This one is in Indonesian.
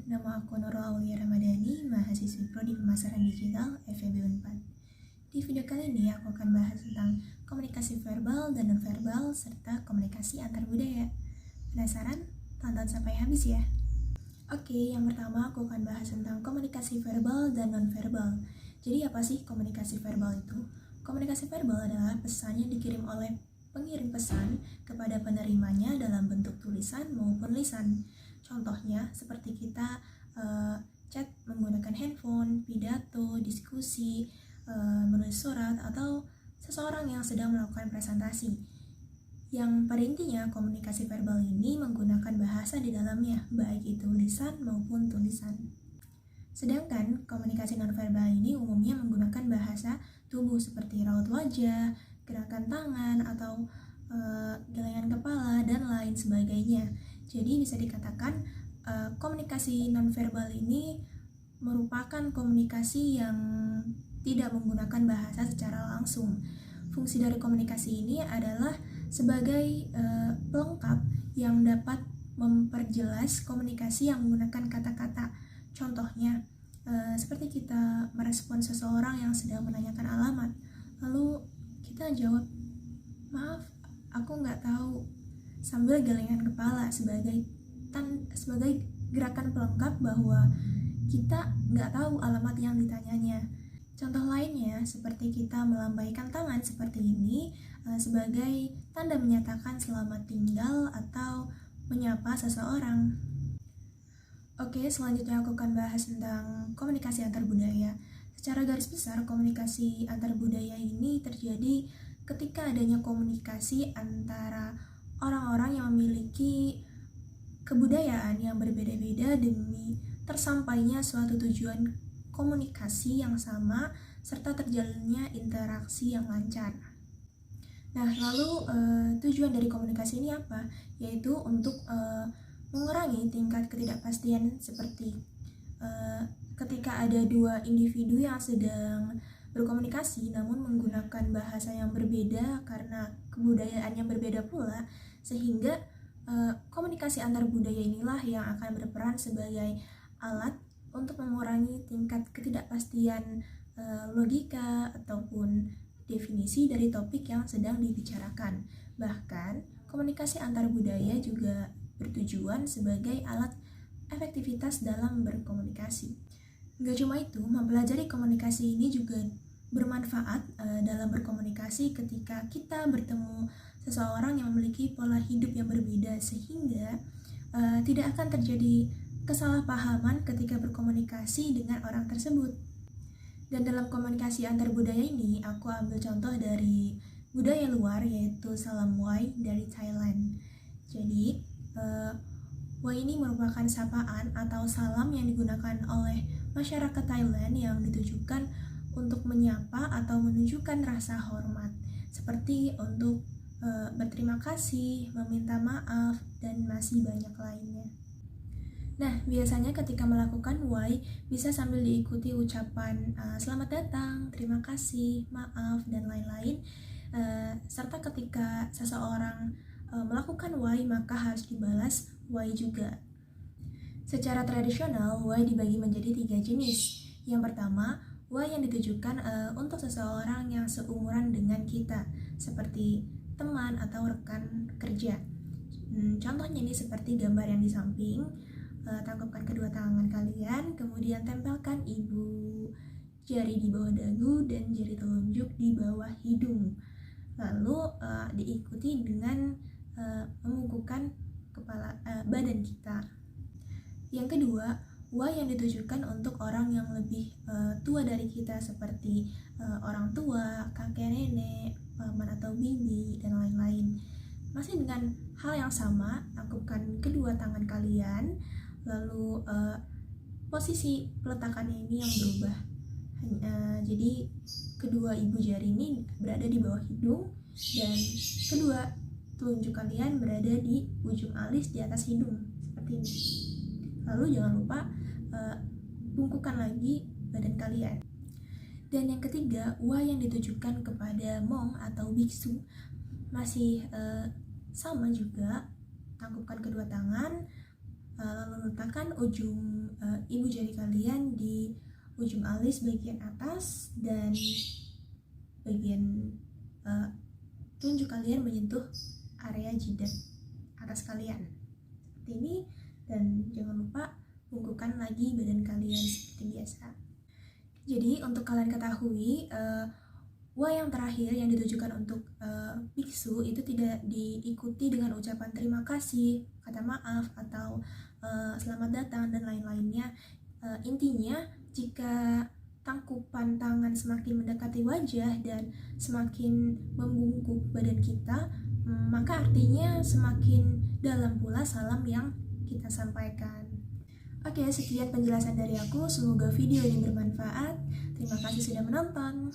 nama aku Nurul Aulia Ramadhani, mahasiswi Prodi Pemasaran Digital FEB Unpad. Di video kali ini aku akan bahas tentang komunikasi verbal dan nonverbal serta komunikasi antar budaya. Penasaran? Tonton sampai habis ya. Oke, yang pertama aku akan bahas tentang komunikasi verbal dan nonverbal. Jadi apa sih komunikasi verbal itu? Komunikasi verbal adalah pesan yang dikirim oleh pengirim pesan kepada penerimanya dalam bentuk tulisan maupun lisan. Contohnya seperti kita chat menggunakan handphone, pidato, diskusi, menulis surat, atau seseorang yang sedang melakukan presentasi. Yang pada intinya komunikasi verbal ini menggunakan bahasa di dalamnya, baik itu lisan maupun tulisan. Sedangkan komunikasi nonverbal ini umumnya menggunakan bahasa tubuh seperti raut wajah, gerakan tangan, atau gelengan kepala, dan lain sebagainya. Jadi bisa dikatakan komunikasi nonverbal ini merupakan komunikasi yang tidak menggunakan bahasa secara langsung. Fungsi dari komunikasi ini adalah sebagai pelengkap yang dapat memperjelas komunikasi yang menggunakan kata-kata. Contohnya, seperti kita merespon seseorang yang sedang menanyakan alamat, lalu kita jawab, "Maaf, aku nggak tahu," sambil gelengan kepala sebagai gerakan pelengkap bahwa kita nggak tahu alamat yang ditanyanya. Contoh lainnya seperti kita melambaikan tangan seperti ini sebagai tanda menyatakan selamat tinggal atau menyapa seseorang. Oke, selanjutnya aku akan bahas tentang komunikasi antar budaya. Secara garis besar, komunikasi antar budaya ini terjadi ketika adanya komunikasi antara orang-orang yang memiliki kebudayaan yang berbeda-beda demi tersampainya suatu tujuan komunikasi yang sama serta terjalinnya interaksi yang lancar. Nah, lalu tujuan dari komunikasi ini apa? Yaitu untuk mengurangi tingkat ketidakpastian seperti ketika ada dua individu yang sedang berkomunikasi namun menggunakan bahasa yang berbeda karena kebudayaan yang berbeda pula, sehingga komunikasi antar budaya inilah yang akan berperan sebagai alat untuk mengurangi tingkat ketidakpastian logika ataupun definisi dari topik yang sedang dibicarakan. Bahkan, komunikasi antar budaya juga bertujuan sebagai alat efektivitas dalam berkomunikasi. Nggak cuma itu, mempelajari komunikasi ini juga bermanfaat dalam berkomunikasi ketika kita bertemu seseorang yang memiliki pola hidup yang berbeda, sehingga tidak akan terjadi kesalahpahaman ketika berkomunikasi dengan orang tersebut. Dan dalam komunikasi antar budaya ini, aku ambil contoh dari budaya luar, yaitu salam wai dari Thailand. Jadi, wai ini merupakan sapaan atau salam yang digunakan oleh masyarakat Thailand yang ditujukan untuk menyapa atau menunjukkan rasa hormat, seperti untuk berterima kasih, meminta maaf, dan masih banyak lainnya. Nah, biasanya ketika melakukan wai bisa sambil diikuti ucapan selamat datang, terima kasih, maaf, dan lain-lain. Serta ketika seseorang melakukan wai maka harus dibalas wai juga. Secara tradisional, wai dibagi menjadi 3 jenis. Yang pertama, wai yang ditujukan untuk seseorang yang seumuran dengan kita, seperti teman atau rekan kerja. Contohnya ini seperti gambar yang di samping. Tangkapkan kedua tangan kalian, kemudian tempelkan ibu jari di bawah dagu dan jari telunjuk di bawah hidung. Lalu diikuti dengan membungkukkan kepala badan kita. Yang kedua, wai yang ditujukan untuk orang yang lebih tua dari kita, seperti orang tua, kakek nenek, paman atau bibi, dan lain-lain. Masih dengan hal yang sama, tangkupkan kedua tangan kalian, lalu posisi peletakannya ini yang berubah. Jadi kedua ibu jari ini berada di bawah hidung dan kedua telunjuk kalian berada di ujung alis di atas hidung, seperti ini. Lalu jangan lupa bungkukkan lagi badan kalian. Dan yang ketiga, wai yang ditujukan kepada mong atau biksu. Masih sama juga, tangkupkan kedua tangan, lalu letakkan ujung ibu jari kalian di ujung alis bagian atas, dan bagian tunjuk kalian menyentuh area jidat atas kalian seperti ini. Dan jangan lupa bungkukkan lagi badan kalian seperti biasa. Jadi untuk kalian ketahui, wa yang terakhir yang ditujukan untuk biksu itu tidak diikuti dengan ucapan terima kasih, kata maaf, atau selamat datang dan lain-lainnya. Intinya jika tangkupan tangan semakin mendekati wajah dan semakin membungkuk badan kita, maka artinya semakin dalam pula salam yang kita sampaikan. Oke, sekian penjelasan dari aku. Semoga video ini bermanfaat. Terima kasih sudah menonton.